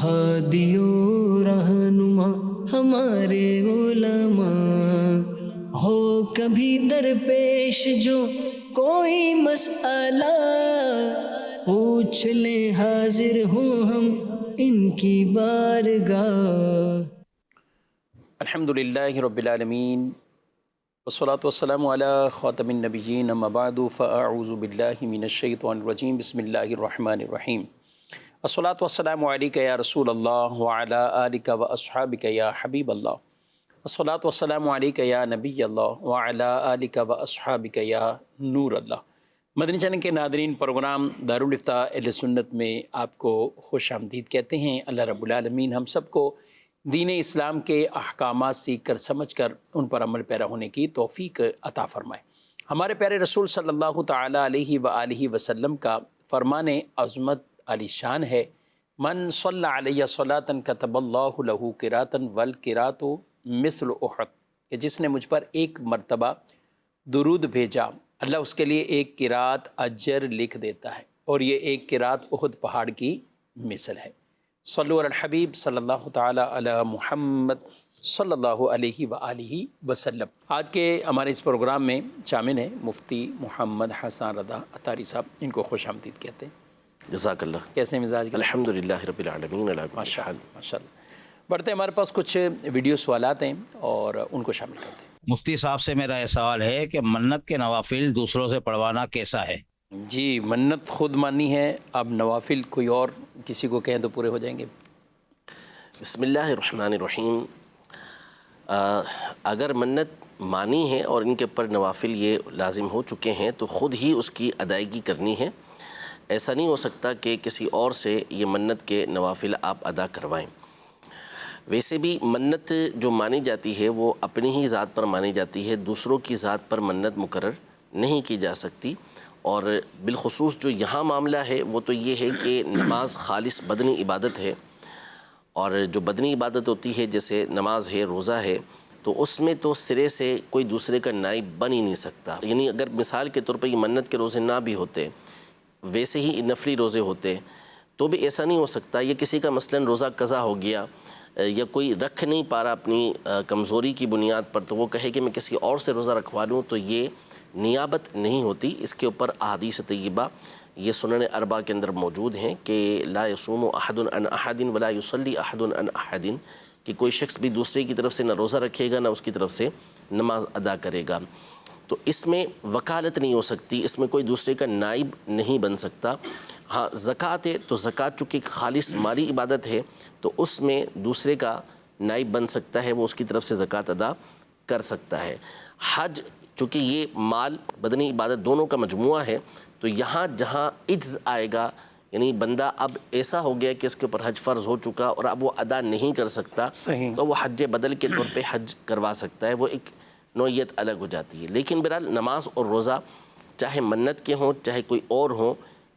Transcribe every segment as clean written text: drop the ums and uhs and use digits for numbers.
ہادیو رہنما ہمارے علماء، ہو کبھی درپیش جو کوئی مسئلہ، پوچھ لیں حاضر ہوں ہم ان کی بارگاہ۔ الحمدللہ رب العالمین، والصلاة والسلام علی خاتم النبیین، اما بعد فاعوذ باللہ من الشیطان الرجیم، بسم اللہ الرحمن الرحیم۔ الصلاة والسلام علیک یا رسول اللہ وعلی آلک و اصحابک یا حبیب اللہ، الصلاة والسلام علیک یا نبی اللہ وعلی آلک و اصحابک یا نور اللہ۔ مدنی چینل کے ناظرین، پروگرام دارالفتاء اہل سنت میں آپ کو خوش آمدید کہتے ہیں۔ اللہ رب العالمین ہم سب کو دین اسلام کے احکامات سیکھ کر سمجھ کر ان پر عمل پیرا ہونے کی توفیق عطا فرمائے۔ ہمارے پیارے رسول صلی اللہ تعالیٰ علیہ وآلہ وسلم کا فرمان عظمت علی شان ہے، من صلی علیہ صلاۃ کتب اللہ لہ قراۃ والقراۃ مثل احد، کہ جس نے مجھ پر ایک مرتبہ درود بھیجا، اللہ اس کے لیے ایک قرات اجر لکھ دیتا ہے، اور یہ ایک قرات احد پہاڑ کی مثل ہے۔ صلو علی الحبیب صلی اللہ تعالی علی محمد صلی اللہ علیہ وآلہ وسلم۔ آج کے ہمارے اس پروگرام میں شامل ہیں مفتی محمد حسن رضا عطاری صاحب، ان کو خوش آمدید کہتے ہیں۔ جزاک اللہ۔ کیسے مزاج کے؟ الحمدللہ رب العالمین۔ ماشاء اللہ ماشاء اللہ۔ بڑھتے ہیں، ہمارے پاس کچھ ویڈیو سوالات ہیں اور ان کو شامل کرتے ہیں۔ مفتی صاحب سے میرا یہ سوال ہے کہ منت کے نوافل دوسروں سے پڑھوانا کیسا ہے؟ جی، منت خود مانی ہے، اب نوافل کوئی اور کسی کو کہیں تو پورے ہو جائیں گے۔ بسم اللہ الرحمن الرحیم۔ اگر منت مانی ہے اور ان کے پر نوافل یہ لازم ہو چکے ہیں تو خود ہی اس کی ادائیگی کرنی ہے۔ ایسا نہیں ہو سکتا کہ کسی اور سے یہ منت کے نوافل آپ ادا کروائیں۔ ویسے بھی منت جو مانی جاتی ہے وہ اپنی ہی ذات پر مانی جاتی ہے، دوسروں کی ذات پر منت مقرر نہیں کی جا سکتی۔ اور بالخصوص جو یہاں معاملہ ہے وہ تو یہ ہے کہ نماز خالص بدنی عبادت ہے، اور جو بدنی عبادت ہوتی ہے جیسے نماز ہے، روزہ ہے، تو اس میں تو سرے سے کوئی دوسرے کا نائب بن ہی نہیں سکتا۔ یعنی اگر مثال کے طور پر یہ منت کے روزے نہ بھی ہوتے، ویسے ہی نفلی روزے ہوتے، تو بھی ایسا نہیں ہو سکتا یہ کسی کا مثلاً روزہ قضا ہو گیا یا کوئی رکھ نہیں پا رہا اپنی کمزوری کی بنیاد پر، تو وہ کہے کہ میں کسی اور سے روزہ رکھوا لوں، تو یہ نیابت نہیں ہوتی۔ اس کے اوپر احادیث طیبہ یہ سنن اربعہ کے اندر موجود ہیں کہ لا یصوم احد عن احد ولا یصلی احد عن احد، کہ کوئی شخص بھی دوسرے کی طرف سے نہ روزہ رکھے گا نہ اس کی طرف سے نماز ادا کرے گا۔ تو اس میں وکالت نہیں ہو سکتی، اس میں کوئی دوسرے کا نائب نہیں بن سکتا۔ ہاں زکوٰۃ ہے تو زکوٰۃ چونکہ ایک خالص مالی عبادت ہے تو اس میں دوسرے کا نائب بن سکتا ہے، وہ اس کی طرف سے زکوٰۃ ادا کر سکتا ہے۔ حج چونکہ یہ مال بدنی عبادت دونوں کا مجموعہ ہے، تو یہاں جہاں عجز آئے گا، یعنی بندہ اب ایسا ہو گیا کہ اس کے اوپر حج فرض ہو چکا اور اب وہ ادا نہیں کر سکتا، تو وہ حج بدل کے طور پہ حج کروا سکتا ہے، وہ ایک نوعیت الگ ہو جاتی ہے۔ لیکن بہرحال نماز اور روزہ چاہے منت کے ہوں چاہے کوئی اور ہوں،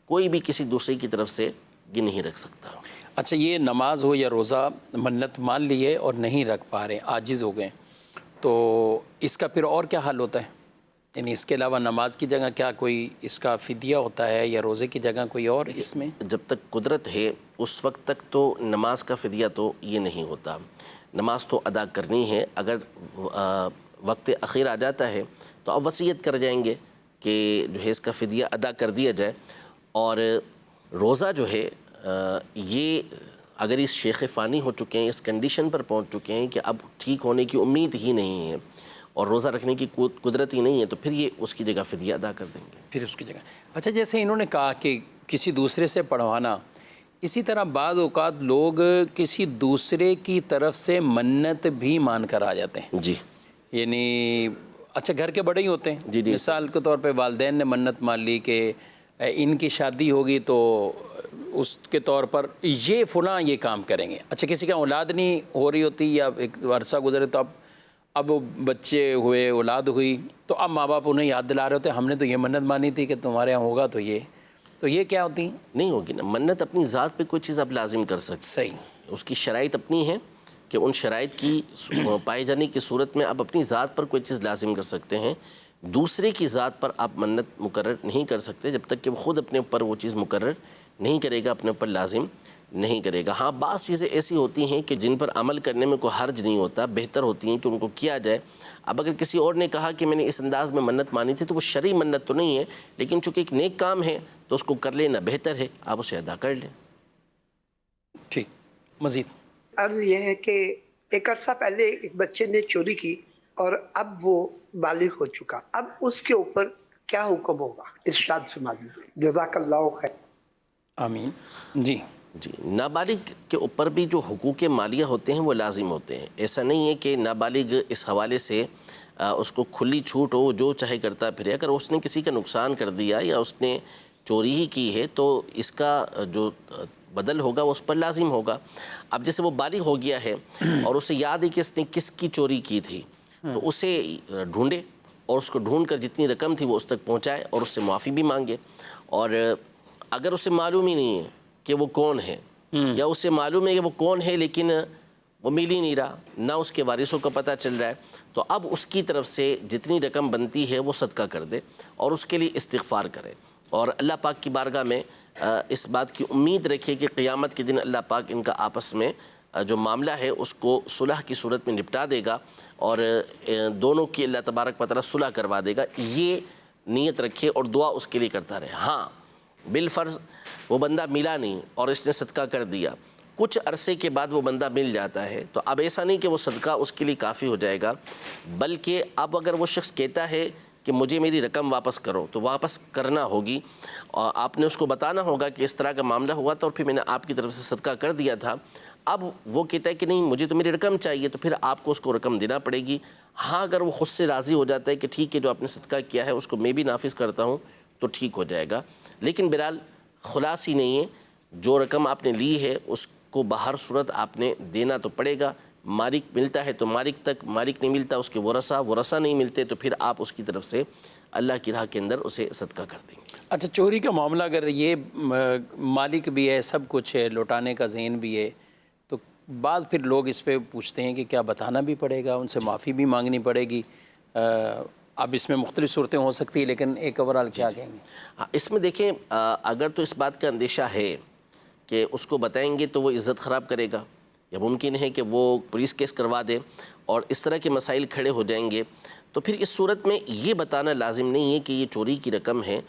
کوئی بھی کسی دوسرے کی طرف سے یہ نہیں رکھ سکتا۔ اچھا، یہ نماز ہو یا روزہ منت مان لیے اور نہیں رکھ پا رہے، عاجز ہو گئے، تو اس کا پھر اور کیا حل ہوتا ہے؟ یعنی اس کے علاوہ نماز کی جگہ کیا کوئی اس کا فدیہ ہوتا ہے یا روزے کی جگہ کوئی اور؟ اس میں جب تک قدرت ہے اس وقت تک تو نماز کا فدیہ تو یہ نہیں ہوتا، نماز تو ادا کرنی ہے۔ اگر وقت اخیر آ جاتا ہے تو اب وصیت کر جائیں گے کہ جو ہے اس کا فدیہ ادا کر دیا جائے۔ اور روزہ جو ہے یہ اگر اس شیخ فانی ہو چکے ہیں، اس کنڈیشن پر پہنچ چکے ہیں کہ اب ٹھیک ہونے کی امید ہی نہیں ہے اور روزہ رکھنے کی قدرت ہی نہیں ہے، تو پھر یہ اس کی جگہ فدیہ ادا کر دیں گے۔ پھر اس کی جگہ اچھا، جیسے انہوں نے کہا کہ کسی دوسرے سے پڑھوانا، اسی طرح بعض اوقات لوگ کسی دوسرے کی طرف سے منت بھی مان کر آ جاتے ہیں۔ جی، یعنی اچھا گھر کے بڑے ہی ہوتے ہیں، جی مثال کے طور پہ والدین نے منت مان لی کہ ان کی شادی ہوگی تو اس کے طور پر یہ فلاں یہ کام کریں گے۔ اچھا کسی کا اولاد نہیں ہو رہی ہوتی یا ایک عرصہ گزرے تو اب بچے ہوئے، اولاد ہوئی، تو اب ماں باپ انہیں یاد دلا رہے ہوتے ہیں ہم نے تو یہ منت مانی تھی کہ تمہارے یہاں ہوگا تو یہ کیا ہوتی؟ نہیں ہوگی نا، منت اپنی ذات پہ کوئی چیز آپ لازم کر سکتے، صحیح، اس کی شرائط اپنی ہے کہ ان شرائط کی پائے جانے کی صورت میں آپ اپنی ذات پر کوئی چیز لازم کر سکتے ہیں، دوسرے کی ذات پر آپ منت مقرر نہیں کر سکتے جب تک کہ وہ خود اپنے اوپر وہ چیز مقرر نہیں کرے گا، اپنے اوپر لازم نہیں کرے گا۔ ہاں بعض چیزیں ایسی ہوتی ہیں کہ جن پر عمل کرنے میں کوئی حرج نہیں ہوتا، بہتر ہوتی ہیں کہ ان کو کیا جائے۔ اب اگر کسی اور نے کہا کہ میں نے اس انداز میں منت مانی تھی تو وہ شرعی منت تو نہیں ہے، لیکن چونکہ ایک نیک کام ہے تو اس کو کر لینا بہتر ہے، آپ اسے ادا کر لیں۔ ٹھیک، مزید عرض یہ ہے کہ ایک عرصہ پہلے ایک بچے نے چوری کی اور اب وہ بالغ ہو چکا، اب اس کے اوپر کیا حکم ہوگا؟ ارشاد فرما دیجیے، جزاک اللہ خیر۔ آمین۔ جی جی، نابالغ کے اوپر بھی جو حقوق مالیہ ہوتے ہیں وہ لازم ہوتے ہیں۔ ایسا نہیں ہے کہ نابالغ اس حوالے سے اس کو کھلی چھوٹ ہو، جو چاہے کرتا پھرے۔ اگر اس نے کسی کا نقصان کر دیا یا اس نے چوری ہی کی ہے تو اس کا جو بدل ہوگا وہ اس پر لازم ہوگا۔ اب جیسے وہ بالغ ہو گیا ہے اور اسے یاد ہے کہ اس نے کس کی چوری کی تھی، تو اسے ڈھونڈے اور اس کو ڈھونڈ کر جتنی رقم تھی وہ اس تک پہنچائے اور اس سے معافی بھی مانگے۔ اور اگر اسے معلوم ہی نہیں ہے کہ وہ کون ہے، یا اسے معلوم ہے کہ وہ کون ہے لیکن وہ مل ہی نہیں رہا، نہ اس کے وارثوں کا پتہ چل رہا ہے، تو اب اس کی طرف سے جتنی رقم بنتی ہے وہ صدقہ کر دے اور اس کے لیے استغفار کرے، اور اللہ پاک کی بارگاہ میں اس بات کی امید رکھے کہ قیامت کے دن اللہ پاک ان کا آپس میں جو معاملہ ہے اس کو صلح کی صورت میں نپٹا دے گا اور دونوں کی اللہ تبارک و تعالیٰ صلح کروا دے گا۔ یہ نیت رکھے اور دعا اس کے لیے کرتا رہے۔ ہاں بالفرض وہ بندہ ملا نہیں اور اس نے صدقہ کر دیا، کچھ عرصے کے بعد وہ بندہ مل جاتا ہے، تو اب ایسا نہیں کہ وہ صدقہ اس کے لیے کافی ہو جائے گا، بلکہ اب اگر وہ شخص کہتا ہے کہ مجھے میری رقم واپس کرو تو واپس کرنا ہوگی، اور آپ نے اس کو بتانا ہوگا کہ اس طرح کا معاملہ ہوا تھا اور پھر میں نے آپ کی طرف سے صدقہ کر دیا تھا۔ اب وہ کہتا ہے کہ نہیں مجھے تو میری رقم چاہیے، تو پھر آپ کو اس کو رقم دینا پڑے گی۔ ہاں اگر وہ خود سے راضی ہو جاتا ہے کہ ٹھیک ہے جو آپ نے صدقہ کیا ہے اس کو میں بھی نافذ کرتا ہوں، تو ٹھیک ہو جائے گا، لیکن بہرحال خلاص ہی نہیں ہے، جو رقم آپ نے لی ہے اس کو بہر صورت آپ نے دینا تو پڑے گا۔ مالک ملتا ہے تو مالک تک، مالک نہیں ملتا اس کے ورثہ نہیں ملتے تو پھر آپ اس کی طرف سے اللہ کی راہ کے اندر اسے صدقہ کر دیں گے۔ اچھا، چوری کا معاملہ اگر یہ مالک بھی ہے، سب کچھ ہے، لوٹانے کا ذہن بھی ہے، تو بعض پھر لوگ اس پہ پوچھتے ہیں کہ کیا بتانا بھی پڑے گا، ان سے معافی بھی مانگنی پڑے گی؟ اب اس میں مختلف صورتیں ہو سکتی ہیں، لیکن ایک اوورال کیا کہیں گے؟ اس میں دیکھیں اگر تو اس بات کا اندیشہ ہے کہ اس کو بتائیں گے تو وہ عزت خراب کرے گا، یا ممکن ہے کہ وہ پولیس کیس کروا دے اور اس طرح کے مسائل کھڑے ہو جائیں گے، تو پھر اس صورت میں یہ بتانا لازم نہیں ہے کہ یہ چوری کی رقم ہے،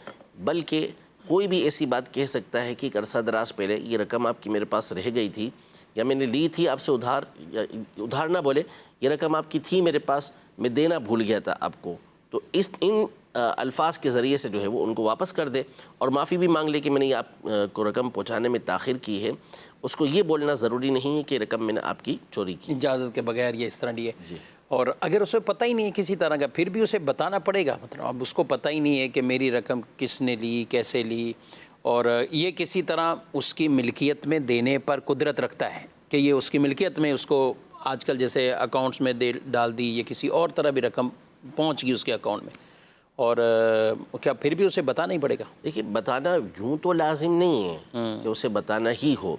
بلکہ کوئی بھی ایسی بات کہہ سکتا ہے کہ ایک عرصہ دراز پہلے یہ رقم آپ کی میرے پاس رہ گئی تھی، یا میں نے لی تھی آپ سے ادھار نہ بولے، یہ رقم آپ کی تھی میرے پاس، میں دینا بھول گیا تھا آپ کو، تو ان الفاظ کے ذریعے سے جو ہے وہ ان کو واپس کر دے اور معافی بھی مانگ لے کہ میں نے آپ کو رقم پہنچانے میں تاخیر کی ہے۔ اس کو یہ بولنا ضروری نہیں ہے کہ رقم میں نے آپ کی چوری کی، اجازت کے بغیر یہ اس طرح لیے۔ جی۔ اور اگر اسے پتہ ہی نہیں ہے کسی طرح کا، پھر بھی اسے بتانا پڑے گا، مطلب اب اس کو پتہ ہی نہیں ہے کہ میری رقم کس نے لی، کیسے لی، اور یہ کسی طرح اس کی ملکیت میں دینے پر قدرت رکھتا ہے کہ یہ اس کی ملکیت میں، اس کو آج کل جیسے اکاؤنٹس میں ڈال دی، یا کسی اور طرح بھی رقم پہنچ گئی اس کے اکاؤنٹ میں، اور کیا پھر بھی اسے بتانا ہی پڑے گا؟ دیکھیے بتانا یوں تو لازم نہیں ہے کہ اسے بتانا ہی ہو،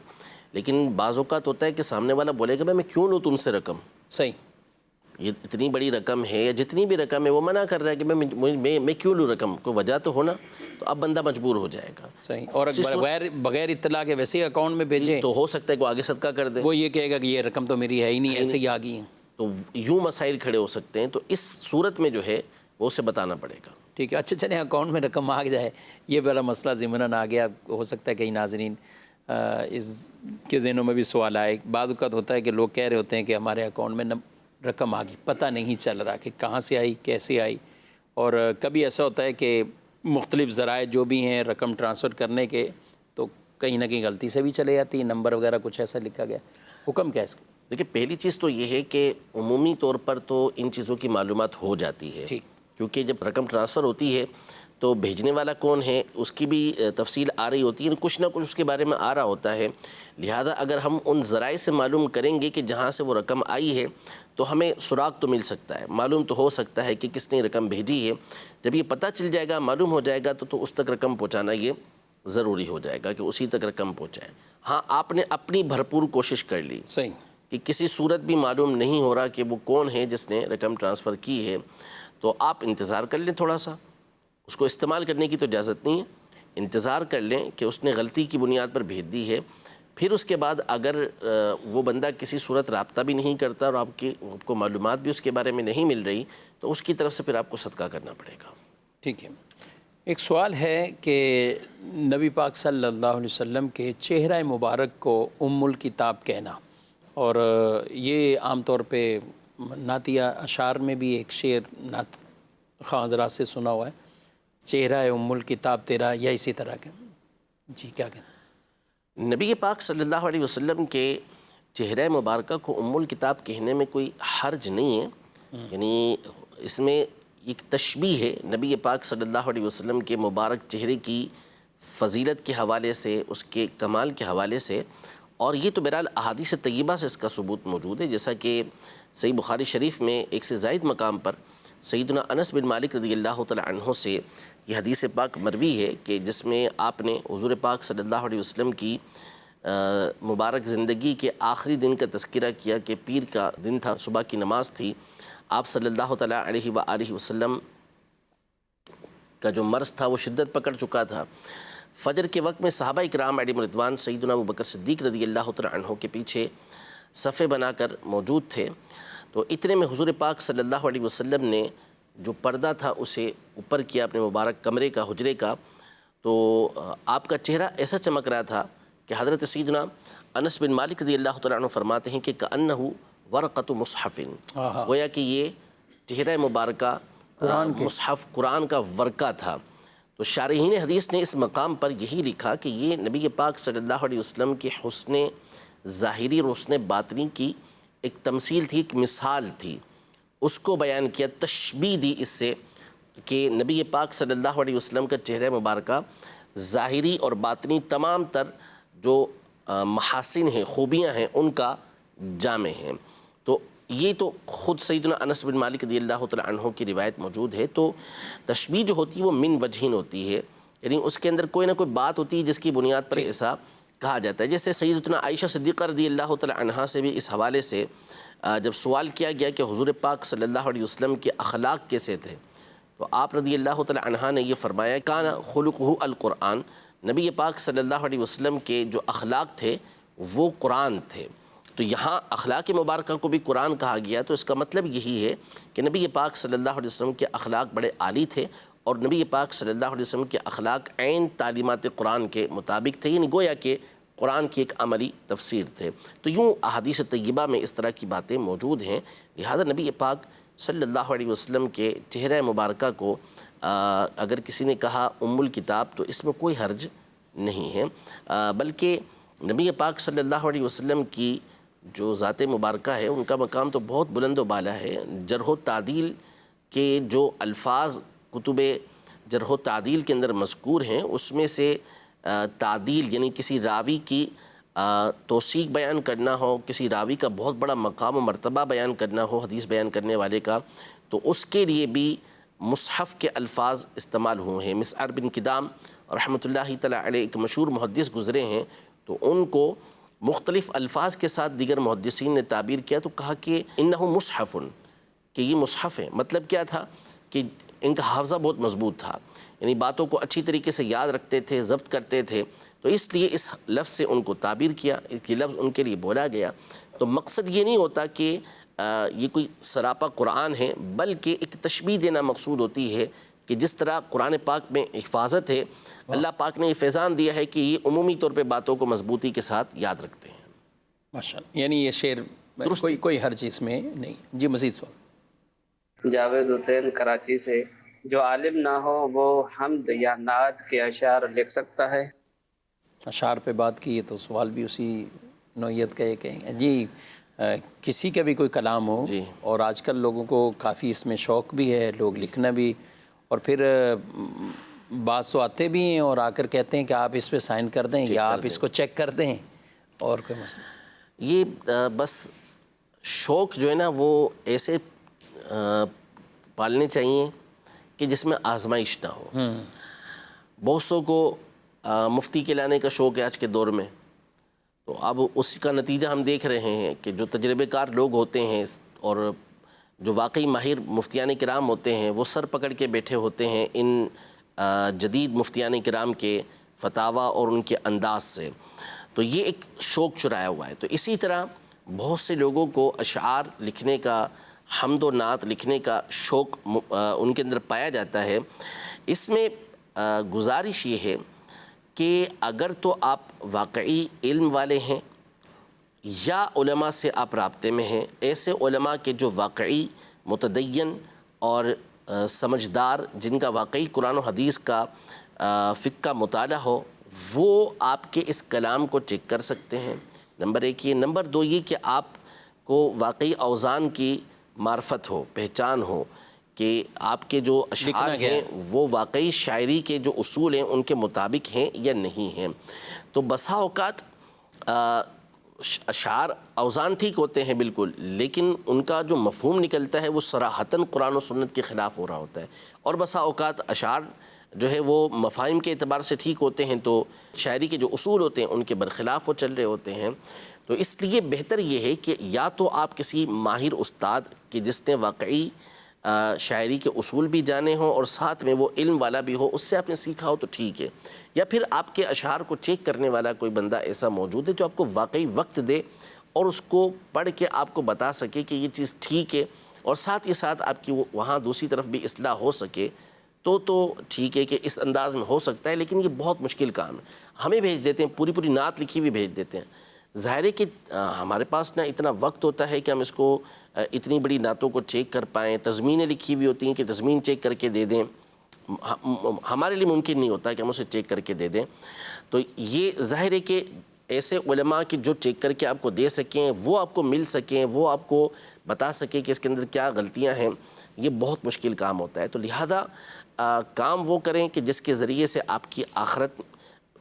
لیکن بعض اوقات ہوتا ہے کہ سامنے والا بولے گا میں کیوں لوں تم سے رقم، صحیح، یہ اتنی بڑی رقم ہے یا جتنی بھی رقم ہے وہ منع کر رہا ہے کہ میں کیوں لوں رقم، کوئی وجہ تو ہونا، تو اب بندہ مجبور ہو جائے گا۔ صحیح، اور بغیر اطلاع کے ویسے اکاؤنٹ میں بھیجیں تو ہو سکتا ہے کہ وہ آگے صدقہ کر دے، وہ یہ کہے گا کہ یہ رقم تو میری ہے ہی نہیں، ایسے ہی آ گئی ہے، تو یوں مسائل کھڑے ہو سکتے ہیں، تو اس صورت میں جو ہے وہ اسے بتانا پڑے گا۔ ٹھیک ہے، اچھا چلیں اکاؤنٹ میں رقم آ جائے، یہ والا مسئلہ ضمناً آ گیا، ہو سکتا ہے کئی ناظرین اس کے ذہنوں میں بھی سوال آئے۔ بعض اوقات ہوتا ہے کہ لوگ کہہ رہے ہوتے ہیں کہ ہمارے اکاؤنٹ میں رقم آ گئی، پتہ نہیں چل رہا کہ کہاں سے آئی، کیسے آئی، اور کبھی ایسا ہوتا ہے کہ مختلف ذرائع جو بھی ہیں رقم ٹرانسفر کرنے کے، تو کہیں نہ کہیں غلطی سے بھی چلے جاتی ہے، نمبر وغیرہ کچھ ایسا لکھا گیا، حکم کیا ہے اس کا؟ دیکھیں پہلی چیز تو یہ ہے کہ عمومی طور پر تو ان چیزوں کی معلومات ہو جاتی ہے، ٹھیک، کیونکہ جب رقم ٹرانسفر ہوتی ہے تو بھیجنے والا کون ہے اس کی بھی تفصیل آ رہی ہوتی ہے، کچھ نہ کچھ اس کے بارے میں آ رہا ہوتا ہے، لہذا اگر ہم ان ذرائع سے معلوم کریں گے کہ جہاں سے وہ رقم آئی ہے تو ہمیں سراغ تو مل سکتا ہے، معلوم تو ہو سکتا ہے کہ کس نے رقم بھیجی ہے۔ جب یہ پتہ چل جائے گا، معلوم ہو جائے گا تو اس تک رقم پہنچانا یہ ضروری ہو جائے گا کہ اسی تک رقم پہنچائے۔ ہاں آپ نے اپنی بھرپور کوشش کر لی صحیح، کہ کسی صورت بھی معلوم نہیں ہو رہا کہ وہ کون ہے جس نے رقم ٹرانسفر کی ہے، تو آپ انتظار کر لیں تھوڑا سا، اس کو استعمال کرنے کی تو اجازت نہیں ہے، انتظار کر لیں کہ اس نے غلطی کی بنیاد پر بھیج دی ہے، پھر اس کے بعد اگر وہ بندہ کسی صورت رابطہ بھی نہیں کرتا اور آپ کو معلومات بھی اس کے بارے میں نہیں مل رہی تو اس کی طرف سے پھر آپ کو صدقہ کرنا پڑے گا۔ ٹھیک ہے، ایک سوال ہے کہ نبی پاک صلی اللہ علیہ وسلم کے چہرہ مبارک کو ام الکتاب کہنا، اور یہ عام طور پہ نعتیہ اشعار میں بھی ایک شعر نعت خواہ حضرات سے سنا ہوا ہے، چہرہ ام الکتاب تیرا، یا اسی طرح کے، جی کیا کہنا؟ نبی پاک صلی اللہ علیہ وسلم کے چہرہ مبارکہ کو ام الکتاب کہنے میں کوئی حرج نہیں ہے، یعنی اس میں ایک تشبیہ ہے نبی پاک صلی اللہ علیہ وسلم کے مبارک چہرے کی فضیلت کے حوالے سے، اس کے کمال کے حوالے سے، اور یہ تو بہرحال احادیث طیبہ سے اس کا ثبوت موجود ہے، جیسا کہ صحیح بخاری شریف میں ایک سے زائد مقام پر سیدنا انس بن مالک رضی اللہ تعالی عنہ سے یہ حدیث پاک مروی ہے کہ جس میں آپ نے حضور پاک صلی اللہ علیہ وسلم کی مبارک زندگی کے آخری دن کا تذکرہ کیا کہ پیر کا دن تھا، صبح کی نماز تھی، آپ صلی اللہ تعالیٰ علیہ وآلہ وسلم کا جو مرض تھا وہ شدت پکڑ چکا تھا۔ فجر کے وقت میں صحابہ اکرام علیہم رضوان سیدنا ابو بکر صدیق رضی اللہ تعالیٰ عنہ کے پیچھے صفے بنا کر موجود تھے، تو اتنے میں حضور پاک صلی اللہ علیہ وسلم نے جو پردہ تھا اسے اوپر کیا اپنے مبارک کمرے کا، حجرے کا، تو آپ کا چہرہ ایسا چمک رہا تھا کہ حضرت سیدنا انس بن مالک رضی اللہ تعالیٰ عنہ فرماتے ہیں کہ کأنہ ورقۃ مصحف، گویا کہ یہ چہرہ مبارکہ مصحف قرآن کا ورقہ تھا۔ تو شارحین حدیث نے اس مقام پر یہی لکھا کہ یہ نبی پاک صلی اللہ علیہ وسلم کے حسن ظاہری اور حسن باطنی کی ایک تمثیل تھی، ایک مثال تھی، اس کو بیان کیا، تشبیہ دی اس سے کہ نبی پاک صلی اللہ علیہ وسلم کا چہرہ مبارکہ ظاہری اور باطنی تمام تر جو محاسن ہیں، خوبیاں ہیں، ان کا جامع ہیں۔ تو یہ تو خود سیدنا انس بن مالک رضی اللہ تعالیٰ عنہ کی روایت موجود ہے۔ تو تشبیہ جو ہوتی ہے وہ من وجہین ہوتی ہے، یعنی اس کے اندر کوئی نہ کوئی بات ہوتی ہے جس کی بنیاد پر ایسا کہا جاتا ہے۔ جیسے سیدتنا عائشہ صدیقہ رضی اللہ تعالیٰ عنہا سے بھی اس حوالے سے جب سوال کیا گیا کہ حضور پاک صلی اللہ علیہ وسلم کے اخلاق کیسے تھے، تو آپ رضی اللہ تعالیٰ عنہا نے یہ فرمایا کان خلقہ القرآن، نبی پاک صلی اللہ علیہ وسلم کے جو اخلاق تھے وہ قرآن تھے۔ تو یہاں اخلاق مبارکہ کو بھی قرآن کہا گیا، تو اس کا مطلب یہی ہے کہ نبی پاک صلی اللہ علیہ وسلم کے اخلاق بڑے عالی تھے، اور نبی پاک صلی اللہ علیہ وسلم کے اخلاق عین تعلیمات قرآن کے مطابق تھے، یعنی گویا کہ قرآن کی ایک عملی تفسیر تھے۔ تو یوں احادیث طیبہ میں اس طرح کی باتیں موجود ہیں، لہذا نبی پاک صلی اللہ علیہ وسلم کے چہرہ مبارکہ کو اگر کسی نے کہا ام الکتاب تو اس میں کوئی حرج نہیں ہے، بلکہ نبی پاک صلی اللہ علیہ وسلم کی جو ذات مبارکہ ہے ان کا مقام تو بہت بلند و بالا ہے۔ جرح و تعدیل کے جو الفاظ کتب جرح و تعدیل کے اندر مذکور ہیں اس میں سے تعدیل یعنی کسی راوی کی توثیق بیان کرنا ہو، کسی راوی کا بہت بڑا مقام و مرتبہ بیان کرنا ہو حدیث بیان کرنے والے کا، تو اس کے لیے بھی مصحف کے الفاظ استعمال ہوئے ہیں۔ مسعر بن کدام رحمۃ اللہ تعالیٰ علیہ ایک مشہور محدث گزرے ہیں، تو ان کو مختلف الفاظ کے ساتھ دیگر محدثین نے تعبیر کیا تو کہا کہ انہ مصحف، کہ یہ مصحف ہے۔ مطلب کیا تھا کہ ان کا حافظہ بہت مضبوط تھا، یعنی باتوں کو اچھی طریقے سے یاد رکھتے تھے، ضبط کرتے تھے، تو اس لیے اس لفظ سے ان کو تعبیر کیا، یہ لفظ ان کے لیے بولا گیا۔ تو مقصد یہ نہیں ہوتا کہ یہ کوئی سراپا قرآن ہے، بلکہ ایک تشبیہ دینا مقصود ہوتی ہے کہ جس طرح قرآن پاک میں حفاظت ہے، اللہ پاک نے یہ فیضان دیا ہے کہ یہ عمومی طور پہ باتوں کو مضبوطی کے ساتھ یاد رکھتے ہیں۔ ماشاءاللہ، یعنی یہ شعر کوئی ہر چیز میں نہیں۔ جی مزید سوال۔ جاوید حسین کراچی سے، جو عالم نہ ہو وہ حمد یا نعت کے اشعار لکھ سکتا ہے؟ اشعار پہ بات کی ہے تو سوال بھی اسی نوعیت کا ایک ہے۔ جی کسی کا بھی کوئی کلام ہو، جی، اور آج کل لوگوں کو کافی اس میں شوق بھی ہے، لوگ لکھنا بھی، اور پھر بعض تو آتے بھی ہیں اور آ کر کہتے ہیں کہ آپ اس پہ سائن کر دیں یا آپ اس کو چیک کر دیں، اور کوئی مسئلہ؟ یہ بس شوق جو ہے نا وہ ایسے پالنے چاہیے کہ جس میں آزمائش نہ ہو۔ بہت سو کو مفتی کے لانے کا شوق ہے آج کے دور میں، تو اب اس کا نتیجہ ہم دیکھ رہے ہیں کہ جو تجربے کار لوگ ہوتے ہیں اور جو واقعی ماہر مفتیان کرام ہوتے ہیں وہ سر پکڑ کے بیٹھے ہوتے ہیں ان جدید مفتیان کرام کے فتاوی اور ان کے انداز سے۔ تو یہ ایک شوق چرایا ہوا ہے۔ تو اسی طرح بہت سے لوگوں کو اشعار لکھنے کا، حمد و نعت لکھنے کا شوق ان کے اندر پایا جاتا ہے۔ اس میں گزارش یہ ہے کہ اگر تو آپ واقعی علم والے ہیں یا علماء سے آپ رابطے میں ہیں، ایسے علماء کے جو واقعی متدین اور سمجھدار، جن کا واقعی قرآن و حدیث کا فقہ کا مطالعہ ہو، وہ آپ کے اس کلام کو چیک کر سکتے ہیں۔ نمبر 1 یہ۔ نمبر 2 یہ کہ آپ کو واقعی اوزان کی معرفت ہو، پہچان ہو کہ آپ کے جو اشعار ہیں وہ واقعی شاعری کے جو اصول ہیں ان کے مطابق ہیں یا نہیں ہیں۔ تو بسا اوقات اشعار اوزان ٹھیک ہوتے ہیں بالکل، لیکن ان کا جو مفہوم نکلتا ہے وہ صراحتاً قرآن و سنت کے خلاف ہو رہا ہوتا ہے، اور بسا اوقات اشعار جو ہے وہ مفاہیم کے اعتبار سے ٹھیک ہوتے ہیں تو شاعری کے جو اصول ہوتے ہیں ان کے برخلاف وہ چل رہے ہوتے ہیں۔ تو اس لیے بہتر یہ ہے کہ یا تو آپ کسی ماہر استاد کہ جس نے واقعی شاعری کے اصول بھی جانے ہوں اور ساتھ میں وہ علم والا بھی ہو، اس سے آپ نے سیکھا ہو تو ٹھیک ہے، یا پھر آپ کے اشعار کو چیک کرنے والا کوئی بندہ ایسا موجود ہے جو آپ کو واقعی وقت دے اور اس کو پڑھ کے آپ کو بتا سکے کہ یہ چیز ٹھیک ہے، اور ساتھ ہی ساتھ آپ کی وہاں دوسری طرف بھی اصلاح ہو سکے، تو ٹھیک ہے کہ اس انداز میں ہو سکتا ہے۔ لیکن یہ بہت مشکل کام ہے۔ ہمیں بھیج دیتے ہیں پوری نعت لکھی ہوئی بھیج دیتے ہیں، ظاہر ہے کہ ہمارے پاس نہ اتنا وقت ہوتا ہے کہ ہم اس کو اتنی بڑی نعتوں کو چیک کر پائیں، تضمینیں لکھی ہوئی ہوتی ہیں کہ تضمین چیک کر کے دے دیں، ہمارے لیے ممکن نہیں ہوتا کہ ہم اسے چیک کر کے دے دیں۔ تو یہ ظاہر ہے کہ ایسے علماء کہ جو چیک کر کے آپ کو دے سکیں، وہ آپ کو مل سکیں، وہ آپ کو بتا سکیں کہ اس کے اندر کیا غلطیاں ہیں، یہ بہت مشکل کام ہوتا ہے۔ تو لہذا کام وہ کریں کہ جس کے ذریعے سے آپ کی آخرت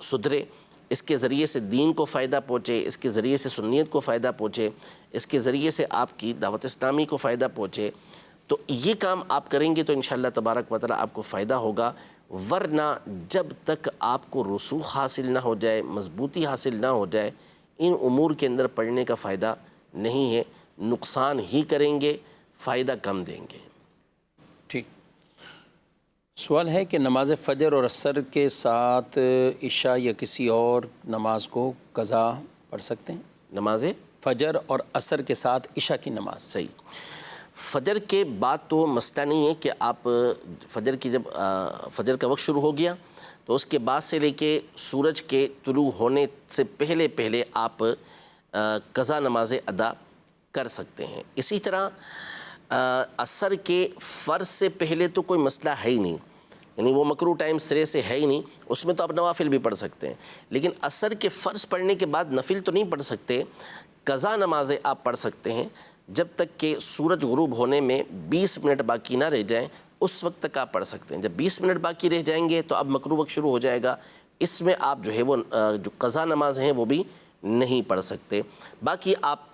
سدھرے، اس کے ذریعے سے دین کو فائدہ پہنچے، اس کے ذریعے سے سنیت کو فائدہ پہنچے، اس کے ذریعے سے آپ کی دعوت اسلامی کو فائدہ پہنچے۔ تو یہ کام آپ کریں گے تو انشاءاللہ تبارک و تعالیٰ آپ کو فائدہ ہوگا، ورنہ جب تک آپ کو رسوخ حاصل نہ ہو جائے، مضبوطی حاصل نہ ہو جائے، ان امور کے اندر پڑھنے کا فائدہ نہیں ہے، نقصان ہی کریں گے، فائدہ کم دیں گے۔ ٹھیک۔ سوال ہے کہ نماز فجر اور عصر کے ساتھ عشاء یا کسی اور نماز کو قضا پڑھ سکتے ہیں؟ نماز فجر اور عصر کے ساتھ عشاء کی نماز۔ صحیح۔ فجر کے بعد تو مسئلہ نہیں ہے کہ آپ فجر کی جب فجر کا وقت شروع ہو گیا تو اس کے بعد سے لے کے سورج کے طلوع ہونے سے پہلے آپ قضا نمازیں ادا کر سکتے ہیں۔ اسی طرح عصر کے فرض سے پہلے تو کوئی مسئلہ ہے ہی نہیں، یعنی وہ مکروہ ٹائم سرے سے ہے ہی نہیں، اس میں تو آپ نوافل بھی پڑھ سکتے ہیں، لیکن عصر کے فرض پڑھنے کے بعد نفل تو نہیں پڑھ سکتے، قضا نمازیں آپ پڑھ سکتے ہیں جب تک کہ سورج غروب ہونے میں 20 منٹ باقی نہ رہ جائیں، اس وقت تک آپ پڑھ سکتے ہیں۔ جب 20 منٹ باقی رہ جائیں گے تو اب مکروہ وقت شروع ہو جائے گا، اس میں آپ جو ہے وہ جو قضا نماز ہیں وہ بھی نہیں پڑھ سکتے۔ باقی آپ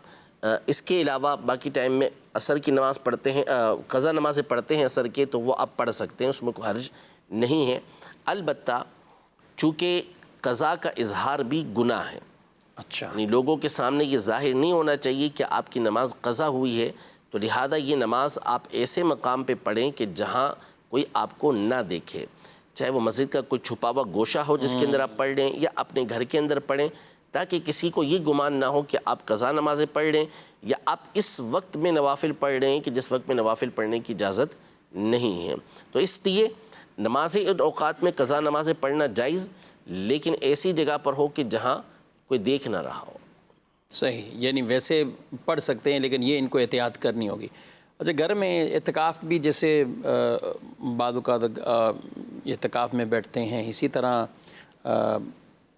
اس کے علاوہ باقی ٹائم میں عصر کی نماز پڑھتے ہیں، قضا نمازیں پڑھتے ہیں عصر کے، تو وہ آپ پڑھ سکتے ہیں، اس میں کوئی حرج نہیں ہے۔ البتہ چونکہ قضا کا اظہار بھی گناہ ہے، اچھا، یعنی لوگوں کے سامنے یہ ظاہر نہیں ہونا چاہیے کہ آپ کی نماز قضا ہوئی ہے، تو لہذا یہ نماز آپ ایسے مقام پہ پڑھیں کہ جہاں کوئی آپ کو نہ دیکھے، چاہے وہ مسجد کا کوئی چھپا ہوا گوشہ ہو جس کے اندر آپ پڑھ لیں، یا اپنے گھر کے اندر پڑھیں، تاکہ کسی کو یہ گمان نہ ہو کہ آپ قضا نمازیں پڑھ لیں یا آپ اس وقت میں نوافل پڑھ رہے ہیں کہ جس وقت میں نوافل پڑھنے کی اجازت نہیں ہے۔ تو اس لیے نمازیں ان اوقات میں قضا نمازیں پڑھنا جائز، لیکن ایسی جگہ پر ہو کہ جہاں کوئی دیکھ نہ رہا ہو۔ صحیح، یعنی ویسے پڑھ سکتے ہیں لیکن یہ ان کو احتیاط کرنی ہوگی۔ اچھا، گھر میں اعتکاف بھی جیسے بعض اوقات اعتکاف میں بیٹھتے ہیں، اسی طرح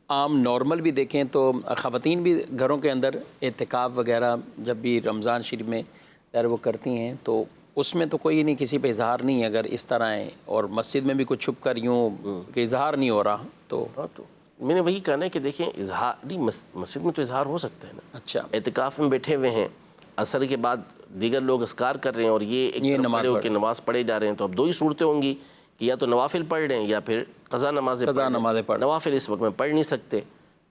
عام نارمل بھی دیکھیں تو خواتین بھی گھروں کے اندر اعتکاف وغیرہ جب بھی رمضان شریف میں وہ کرتی ہیں، تو اس میں تو کوئی نہیں، کسی پہ اظہار نہیں ہے اگر اس طرح ہے، اور مسجد میں بھی کچھ چھپ کر یوں کہ اظہار نہیں ہو رہا تو میں نے وہی کہنا ہے کہ دیکھیں اظہار نہیں، مسجد میں تو اظہار ہو سکتا ہے نا۔ اچھا، اعتکاف میں بیٹھے ہوئے ہیں، عصر کے بعد دیگر لوگ اذکار کر رہے ہیں اور یہ ایک طرف کھڑے ہو کے نماز پڑھے جا رہے ہیں، تو اب دو ہی صورتیں ہوں گی کہ یا تو نوافل پڑھ رہے ہیں یا پھر قضا نمازیں پڑھ۔ نوافل اس وقت میں پڑھ نہیں سکتے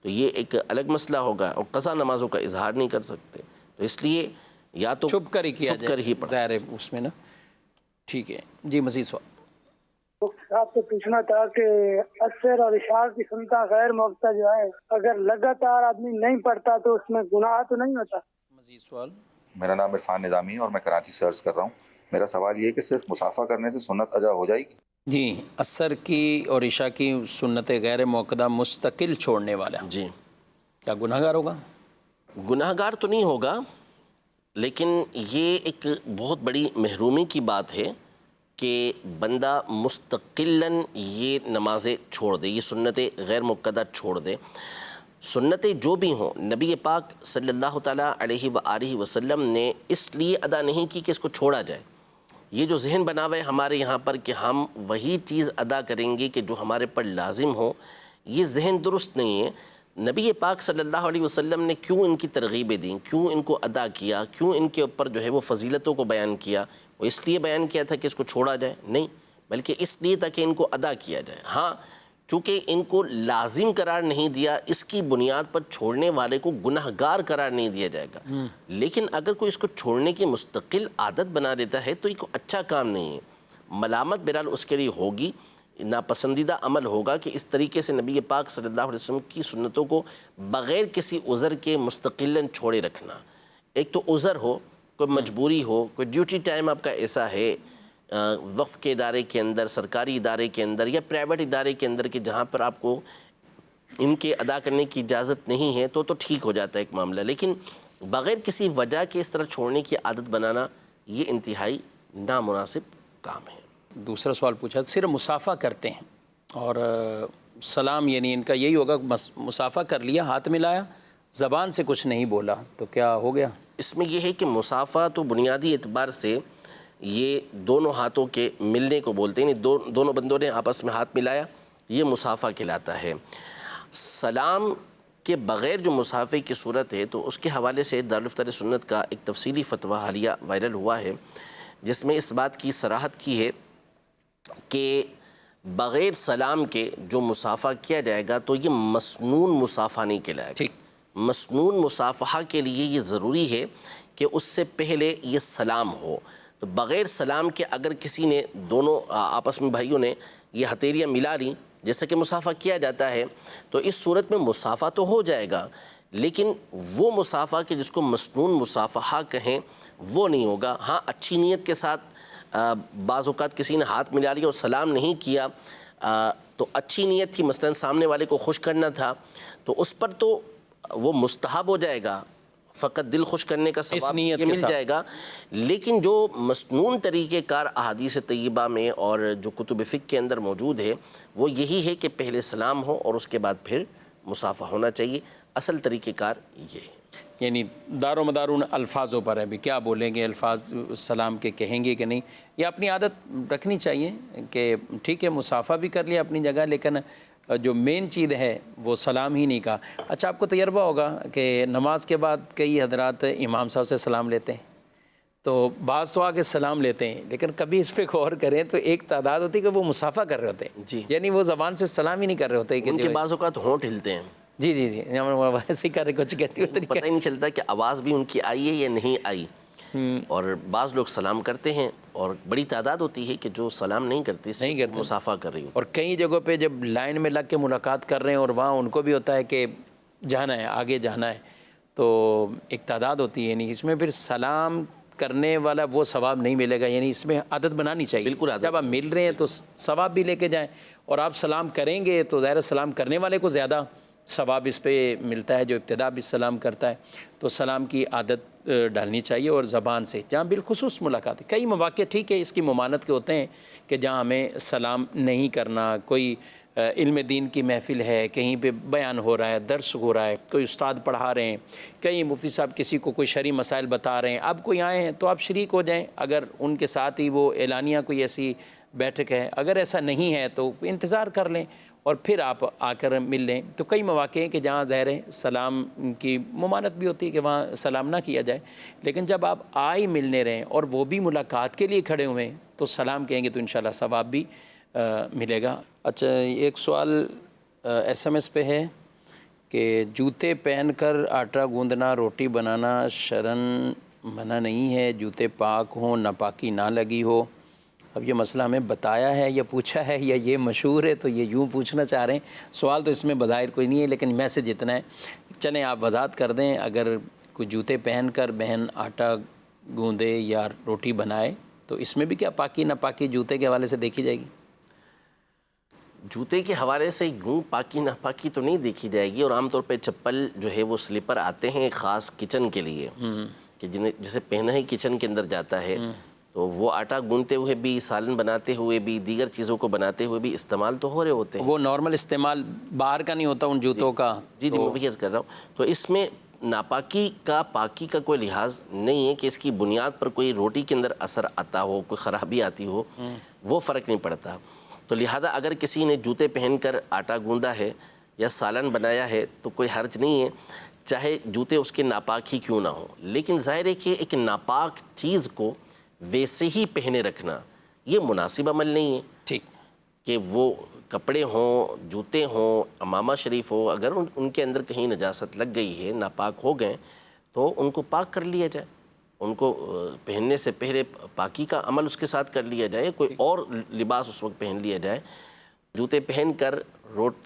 تو یہ ایک الگ مسئلہ ہوگا، اور قضا نمازوں کا اظہار نہیں کر سکتے، تو اس لیے یا تو چھپ کر ہی کیا جائے، چھپ کر ہی پڑھ۔ ظاہر ہے اس میں نا۔ ٹھیک ہے جی، مزید سوال۔ آپ سے پوچھنا تھا کہ اثر اور اشار کی سنتا غیر موقع جو ہے اگر لگاتار آدمی نہیں پڑھتا تو اس میں گناہ تو نہیں ہوتا؟ مزید سوال؟ میرا نام عرفان نظامی ہے اور میں کراچی سے عرض کر رہا ہوں. میرا سوال یہ ہے کہ صرف مسافہ کرنے سے سنت ادا ہو جائے گی؟ جی، عصر کی اور عشاء کی سنت غیر موقدہ مستقل چھوڑنے والا جی کیا گناہ گار ہوگا؟ گناہ گار تو نہیں ہوگا، لیکن یہ ایک بہت بڑی محرومی کی بات ہے کہ بندہ مستقلاً یہ نمازیں چھوڑ دے، یہ سنتیں غیر مقدہ چھوڑ دے. سنتیں جو بھی ہوں نبی پاک صلی اللہ تعالیٰ علیہ وآلہ وسلم نے اس لیے ادا نہیں کی کہ اس کو چھوڑا جائے. یہ جو ذہن بنا ہوا ہے ہمارے یہاں پر کہ ہم وہی چیز ادا کریں گے کہ جو ہمارے پر لازم ہو، یہ ذہن درست نہیں ہے. نبی پاک صلی اللہ علیہ وسلم نے کیوں ان کی ترغیبیں دیں، کیوں ان کو ادا کیا، کیوں ان کے اوپر جو ہے وہ فضیلتوں کو بیان کیا؟ وہ اس لیے بیان کیا تھا کہ اس کو چھوڑا جائے؟ نہیں، بلکہ اس لیے تھا کہ ان کو ادا کیا جائے. ہاں، چونکہ ان کو لازم قرار نہیں دیا، اس کی بنیاد پر چھوڑنے والے کو گناہ گار قرار نہیں دیا جائے گا. لیکن اگر کوئی اس کو چھوڑنے کی مستقل عادت بنا دیتا ہے تو یہ کوئی اچھا کام نہیں ہے. ملامت بہرحال اس کے لیے ہوگی، ناپسندیدہ عمل ہوگا کہ اس طریقے سے نبی پاک صلی اللہ علیہ وسلم کی سنتوں کو بغیر کسی عذر کے مستقلاً چھوڑے رکھنا. ایک تو عذر ہو، کوئی مجبوری ہو، کوئی ڈیوٹی ٹائم آپ کا ایسا ہے وقف کے ادارے کے اندر، سرکاری ادارے کے اندر یا پرائیویٹ ادارے کے اندر کہ جہاں پر آپ کو ان کے ادا کرنے کی اجازت نہیں ہے تو ٹھیک ہو جاتا ہے ایک معاملہ. لیکن بغیر کسی وجہ کے اس طرح چھوڑنے کی عادت بنانا یہ انتہائی نامناسب کام ہے. دوسرا سوال پوچھا، صرف مسافہ کرتے ہیں اور سلام یعنی ان کا یہی ہوگا، مسافہ کر لیا، ہاتھ ملایا، زبان سے کچھ نہیں بولا، تو کیا ہو گیا؟ اس میں یہ ہے کہ مسافہ تو بنیادی اعتبار سے یہ دونوں ہاتھوں کے ملنے کو بولتے ہیں، دونوں بندوں نے آپس میں ہاتھ ملایا، یہ مسافہ کہلاتا ہے. سلام کے بغیر جو مسافے کی صورت ہے تو اس کے حوالے سے دارالفتہ سنت کا ایک تفصیلی فتویٰ حالیہ وائرل ہوا ہے جس میں اس بات کی صراحت کی ہے کہ بغیر سلام کے جو مسافہ کیا جائے گا تو یہ مسنون مسافہ نہیں کہلائے گا. مسنون مسافہ کے لیے یہ ضروری ہے کہ اس سے پہلے یہ سلام ہو. تو بغیر سلام کے اگر کسی نے دونوں آپس میں بھائیوں نے یہ ہتھیلیاں ملا لی جیسا کہ مسافہ کیا جاتا ہے تو اس صورت میں مسافہ تو ہو جائے گا، لیکن وہ مسافہ کہ جس کو مسنون مسافہ کہیں وہ نہیں ہوگا. ہاں، اچھی نیت کے ساتھ بعض اوقات کسی نے ہاتھ ملا لیا اور سلام نہیں کیا تو اچھی نیت تھی، مثلا سامنے والے کو خوش کرنا تھا، تو اس پر تو وہ مستحب ہو جائے گا، فقط دل خوش کرنے کا ثواب یہ مل جائے گا. لیکن جو مسنون طریقہ کار احادیث طیبہ میں اور جو کتب فقہ کے اندر موجود ہے وہ یہی ہے کہ پہلے سلام ہو اور اس کے بعد پھر مسافہ ہونا چاہیے. اصل طریقہ کار یہ ہے. یعنی دار و مدار ان الفاظوں پر ہے، بھی کیا بولیں گے، الفاظ سلام کے کہیں گے کہ نہیں. یہ اپنی عادت رکھنی چاہیے کہ ٹھیک ہے مسافہ بھی کر لیا اپنی جگہ، لیکن جو مین چیز ہے وہ سلام ہی نہیں کہا. اچھا، آپ کو تجربہ ہوگا کہ نماز کے بعد کئی حضرات امام صاحب سے سلام لیتے ہیں، تو بعض تو آگے سلام لیتے ہیں، لیکن کبھی اس پہ غور کریں تو ایک تعداد ہوتی ہے کہ وہ مسافہ کر رہے ہوتے ہیں. جی، یعنی وہ زبان سے سلام ہی نہیں کر رہے ہوتے کہ ان کے بعض اوقات ہونٹ ہلتے ہیں. جی جی جی، ویسے کر رہے کچھ کہتے ہوتے پتہ ہی نہیں چلتا کہ آواز بھی ان کی آئی ہے یا نہیں آئی. اور بعض لوگ سلام کرتے ہیں اور بڑی تعداد ہوتی ہے کہ جو سلام نہیں کرتے، مسافہ کر رہی ہو. اور کئی جگہوں پہ جب لائن میں لگ کے ملاقات کر رہے ہیں اور وہاں ان کو بھی ہوتا ہے کہ جانا ہے، آگے جانا ہے، تو ایک تعداد ہوتی ہے. یعنی اس میں پھر سلام کرنے والا وہ ثواب نہیں ملے گا. یعنی اس میں عادت بنانی چاہیے. بالکل، جب آپ مل رہے ہیں تو ثواب بھی لے کے جائیں، اور آپ سلام کریں گے تو ظاہر سلام کرنے والے کو زیادہ ثواب اس پہ ملتا ہے جو ابتدا بھی سلام کرتا ہے. تو سلام کی عادت ڈالنی چاہیے اور زبان سے، جہاں بالخصوص ملاقات ہے. کئی مواقع ٹھیک ہے اس کی ممانعت کے ہوتے ہیں کہ جہاں ہمیں سلام نہیں کرنا، کوئی علم دین کی محفل ہے، کہیں پہ بیان ہو رہا ہے، درس ہو رہا ہے، کوئی استاد پڑھا رہے ہیں، کہیں مفتی صاحب کسی کو کوئی شرعی مسائل بتا رہے ہیں، اب کوئی آئے ہیں تو آپ شریک ہو جائیں. اگر ان کے ساتھ ہی وہ اعلانیہ کوئی ایسی بیٹھک ہے، اگر ایسا نہیں ہے تو انتظار کر لیں اور پھر آپ آ کر مل لیں. تو کئی مواقع ہیں کہ جہاں ظاہر ہے سلام کی ممانعت بھی ہوتی ہے کہ وہاں سلام نہ کیا جائے، لیکن جب آپ آئے ملنے رہیں اور وہ بھی ملاقات کے لیے کھڑے ہوئے ہیں تو سلام کہیں گے تو انشاءاللہ ثواب بھی ملے گا. اچھا، ایک سوال SMS پہ ہے کہ جوتے پہن کر آٹا گوندنا، روٹی بنانا شرعاً منع نہیں ہے، جوتے پاک ہوں، ناپاکی نہ لگی ہو، اب یہ مسئلہ ہمیں بتایا ہے یا پوچھا ہے یا یہ مشہور ہے تو یہ یوں پوچھنا چاہ رہے ہیں. سوال تو اس میں بظاہر کوئی نہیں ہے لیکن میسج اتنا ہے. چلیں آپ وضاحت کر دیں, اگر کوئی جوتے پہن کر بہن آٹا گوندے یا روٹی بنائے تو اس میں بھی کیا پاکی ناپاکی جوتے کے حوالے سے دیکھی جائے گی؟ جوتے کے حوالے سے یوں پاکی ناپاکی تو نہیں دیکھی جائے گی, اور عام طور پہ چپل جو ہے وہ سلیپر آتے ہیں خاص کچن کے لیے کہ جسے پہنا ہی کچن کے اندر جاتا ہے, تو وہ آٹا گونتے ہوئے بھی, سالن بناتے ہوئے بھی, دیگر چیزوں کو بناتے ہوئے بھی استعمال تو ہو رہے ہوتے ہیں. وہ نارمل استعمال باہر کا نہیں ہوتا ان جوتوں کا. جی میں وہی عرض کر رہا ہوں. تو اس میں ناپاکی کا پاکی کا کوئی لحاظ نہیں ہے کہ اس کی بنیاد پر کوئی روٹی کے اندر اثر آتا ہو, کوئی خرابی آتی ہو, وہ فرق نہیں پڑتا. تو لہذا اگر کسی نے جوتے پہن کر آٹا گوندا ہے یا سالن بنایا ہے تو کوئی حرج نہیں ہے, چاہے جوتے اس کے ناپاک ہی کیوں نہ ہوں. لیکن ظاہر ہے کہ ایک ناپاک چیز کو ویسے ہی پہنے رکھنا یہ مناسب عمل نہیں ہے. ٹھیک کہ وہ کپڑے ہوں, جوتے ہوں, امامہ شریف ہو, اگر ان کے اندر کہیں نجاست لگ گئی ہے, ناپاک ہو گئے, تو ان کو پاک کر لیا جائے. ان کو پہننے سے پہلے پاکی کا عمل اس کے ساتھ کر لیا جائے, کوئی اور لباس اس وقت پہن لیا جائے. جوتے پہن کر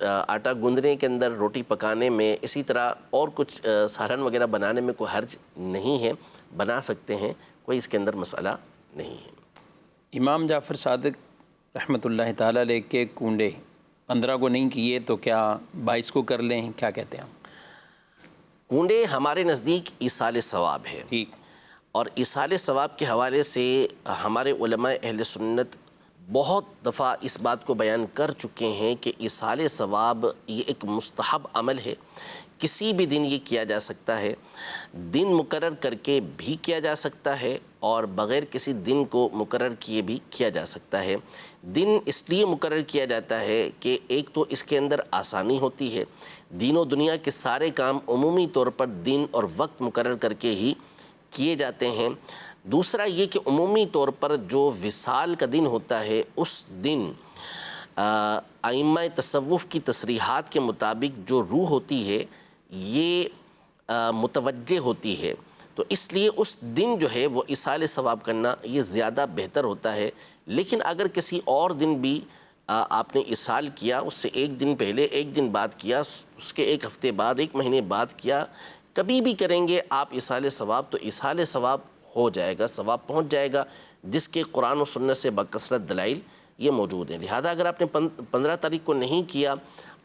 آٹا گوندنے کے اندر, روٹی پکانے میں, اسی طرح اور کچھ سالن وغیرہ بنانے میں کوئی حرج نہیں ہے, بنا سکتے ہیں, کوئی اس کے اندر مسئلہ نہیں ہے. امام جعفر صادق رحمۃ اللہ تعالیٰ علیہ کے کنڈے 15 کو نہیں کیے تو کیا 22 کو کر لیں, کیا کہتے ہیں آپ؟ کنڈے ہمارے نزدیک ایصال ثواب ہے. ٹھیک. اور ایصال ثواب کے حوالے سے ہمارے علماء اہل سنت بہت دفعہ اس بات کو بیان کر چکے ہیں کہ ایصال ثواب یہ ایک مستحب عمل ہے. کسی بھی دن یہ کیا جا سکتا ہے, دن مقرر کر کے بھی کیا جا سکتا ہے, اور بغیر کسی دن کو مقرر کیے بھی کیا جا سکتا ہے. دن اس لیے مقرر کیا جاتا ہے کہ ایک تو اس کے اندر آسانی ہوتی ہے, دین و دنیا کے سارے کام عمومی طور پر دن اور وقت مقرر کر کے ہی کیے جاتے ہیں. دوسرا یہ کہ عمومی طور پر جو وصال کا دن ہوتا ہے اس دن ائمہ تصوف کی تصریحات کے مطابق جو روح ہوتی ہے یہ متوجہ ہوتی ہے, تو اس لیے اس دن جو ہے وہ ایصال ثواب کرنا یہ زیادہ بہتر ہوتا ہے. لیکن اگر کسی اور دن بھی آپ نے ایصال کیا, اس سے ایک دن پہلے, ایک دن بعد کیا, اس کے ایک ہفتے بعد, ایک مہینے بعد کیا, کبھی بھی کریں گے آپ ایصال ثواب, تو ایصال ثواب ہو جائے گا, ثواب پہنچ جائے گا, جس کے قرآن و سنت سے بکثرت دلائل یہ موجود ہیں. لہذا اگر آپ نے 15 تاریخ کو نہیں کیا,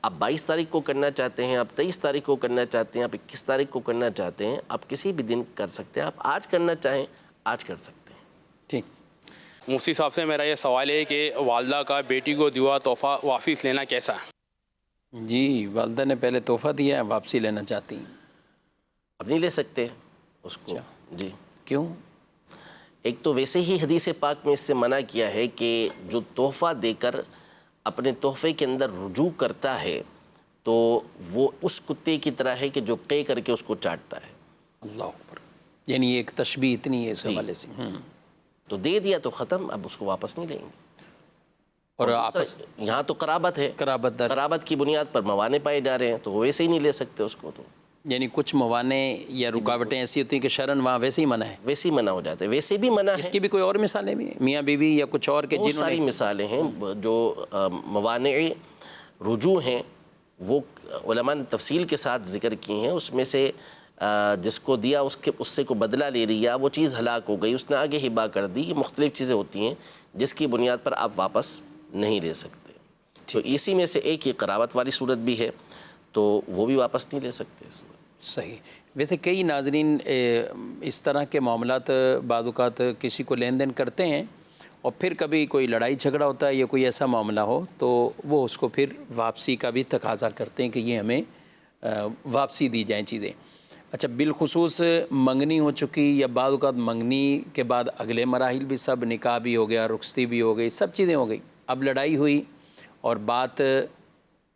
آپ 22 تاریخ کو کرنا چاہتے ہیں, آپ 23 تاریخ کو کرنا چاہتے ہیں, آپ 21 تاریخ کو کرنا چاہتے ہیں, آپ کسی بھی دن کر سکتے ہیں. آپ آج کرنا چاہیں آج کر سکتے ہیں. ٹھیک. مفتی صاحب سے میرا یہ سوال ہے کہ والدہ کا بیٹی کو دیا تحفہ واپس لینا کیسا ہے؟ جی, والدہ نے پہلے تحفہ دیا ہے, واپسی لینا چاہتی ہیں. اب نہیں لے سکتے اس کو. جی. کیوں؟ ایک تو ویسے ہی حدیث پاک میں اس سے منع کیا ہے کہ جو تحفہ دے کر اپنے تحفے کے اندر رجوع کرتا ہے تو وہ اس کتے کی طرح ہے کہ جو قے کر کے اس کو چاٹتا ہے. اللہ اکبر. یعنی ایک تشبیہ اتنی ہے اس حوالے سے. تو دے دیا تو ختم, اب اس کو واپس نہیں لیں گے. اور آپس یہاں تو قرابت ہے, قرابت کی بنیاد پر موانع پائے جا رہے ہیں, تو وہ ویسے ہی نہیں لے سکتے اس کو. تو یعنی کچھ موانع یا رکاوٹیں ایسی ہوتی ہیں کہ شرعاً وہاں ویسے ہی منع ہے, ویسے ہی منع ہو جاتے ہیں. ویسے بھی منع ہے. اس کی بھی کوئی اور مثالیں بھی ہیں, میاں بیوی یا کچھ اور کے بہت ساری مثالیں ہیں جو موانع رجوع ہیں, وہ علماء نے تفصیل کے ساتھ ذکر کی ہیں. اس میں سے جس کو دیا اس سے کو بدلہ لے لیا, وہ چیز ہلاک ہو گئی, اس نے آگے ہبا کر دی, یہ مختلف چیزیں ہوتی ہیں جس کی بنیاد پر آپ واپس نہیں لے سکتے. تو اسی میں سے ایک یہ قرابت والی صورت بھی ہے, تو وہ بھی واپس نہیں لے سکتے. صحیح. ویسے کئی ناظرین اس طرح کے معاملات بعض اوقات کسی کو لین دین کرتے ہیں, اور پھر کبھی کوئی لڑائی جھگڑا ہوتا ہے یا کوئی ایسا معاملہ ہو تو وہ اس کو پھر واپسی کا بھی تقاضا کرتے ہیں کہ یہ ہمیں واپسی دی جائیں چیزیں. اچھا, بالخصوص منگنی ہو چکی یا بعض اوقات منگنی کے بعد اگلے مراحل بھی سب, نکاح بھی ہو گیا, رخصتی بھی ہو گئی, سب چیزیں ہو گئی, اب لڑائی ہوئی اور بات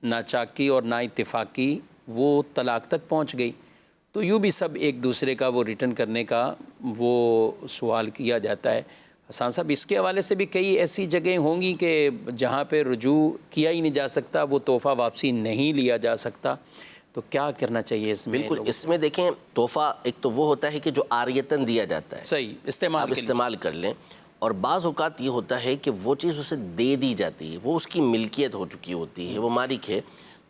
ناچاکی اور نا اتفاقی وہ طلاق تک پہنچ گئی, تو یوں بھی سب ایک دوسرے کا وہ ریٹرن کرنے کا وہ سوال کیا جاتا ہے. حسان صاحب, اس کے حوالے سے بھی کئی ایسی جگہیں ہوں گی کہ جہاں پہ رجوع کیا ہی نہیں جا سکتا, وہ تحفہ واپسی نہیں لیا جا سکتا, تو کیا کرنا چاہیے اس میں؟ بالکل, اس میں دیکھیں تحفہ ایک تو وہ ہوتا ہے کہ جو عاریتاً دیا جاتا ہے, صحیح, استعمال کر لیں, اور بعض اوقات یہ ہوتا ہے کہ وہ چیز اسے دے دی جاتی ہے، وہ اس کی ملکیت ہو چکی ہوتی ہے، وہ مالک ہے،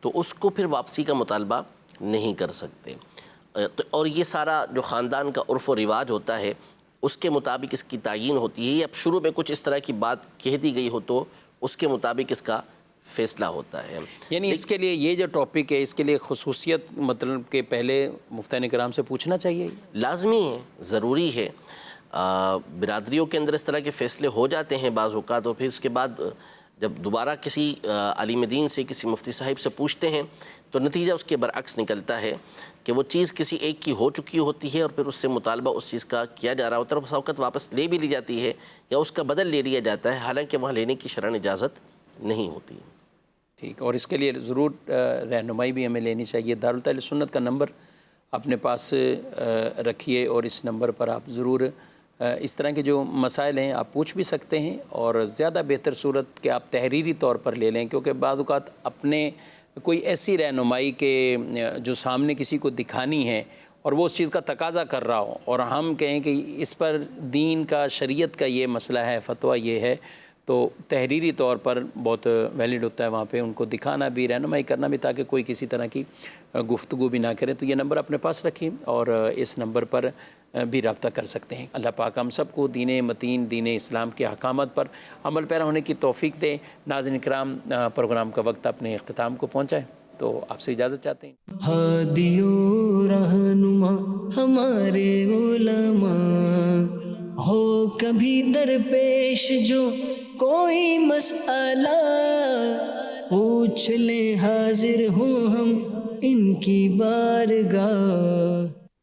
تو اس کو پھر واپسی کا مطالبہ نہیں کر سکتے۔ اور یہ سارا جو خاندان کا عرف و رواج ہوتا ہے اس کے مطابق اس کی تعیین ہوتی ہے، یا شروع میں کچھ اس طرح کی بات کہہ دی گئی ہو تو اس کے مطابق اس کا فیصلہ ہوتا ہے۔ یعنی اس کے لیے یہ جو ٹاپک ہے اس کے لیے خصوصیت مطلب کہ پہلے مفتیان کرام سے پوچھنا چاہیے، لازمی ہے، ضروری ہے۔ برادریوں کے اندر اس طرح کے فیصلے ہو جاتے ہیں بعض اوقات، اور پھر اس کے بعد جب دوبارہ کسی عالم دین سے، کسی مفتی صاحب سے پوچھتے ہیں تو نتیجہ اس کے برعکس نکلتا ہے کہ وہ چیز کسی ایک کی ہو چکی ہوتی ہے اور پھر اس سے مطالبہ اس چیز کا کیا جا رہا ہوتا ہے، اور بس اوقات واپس لے بھی لی جاتی ہے یا اس کا بدل لے لیا جاتا ہے، حالانکہ وہاں لینے کی شرعاً اجازت نہیں ہوتی۔ ٹھیک، اور اس کے لیے ضرور رہنمائی بھی ہمیں لینی چاہیے۔ دارالتعلیم سنت کا نمبر اپنے پاس رکھیے، اور اس نمبر پر آپ ضرور اس طرح کے جو مسائل ہیں آپ پوچھ بھی سکتے ہیں، اور زیادہ بہتر صورت کہ آپ تحریری طور پر لے لیں، کیونکہ بعض اوقات اپنے کوئی ایسی رہنمائی کہ جو سامنے کسی کو دکھانی ہے اور وہ اس چیز کا تقاضا کر رہا ہو، اور ہم کہیں کہ اس پر دین کا، شریعت کا یہ مسئلہ ہے، فتویٰ یہ ہے، تو تحریری طور پر بہت ویلڈ ہوتا ہے وہاں پہ ان کو دکھانا بھی، رہنمائی کرنا بھی، تاکہ کوئی کسی طرح کی گفتگو بھی نہ کرے۔ تو یہ نمبر اپنے پاس رکھیں اور اس نمبر پر بھی رابطہ کر سکتے ہیں۔ اللہ پاک ہم سب کو دین متین، دین اسلام کے احکامات پر عمل پیرا ہونے کی توفیق دے۔ ناظرین کرام، پروگرام کا وقت اپنے اختتام کو پہنچا ہے، تو آپ سے اجازت چاہتے ہیں۔ ہادی و رہنما ہمارے علماء، ہو کبھی درپیش جو کوئی مسئلہ، پوچھ لیں حاضر ہوں ہم ان کی بارگاہ۔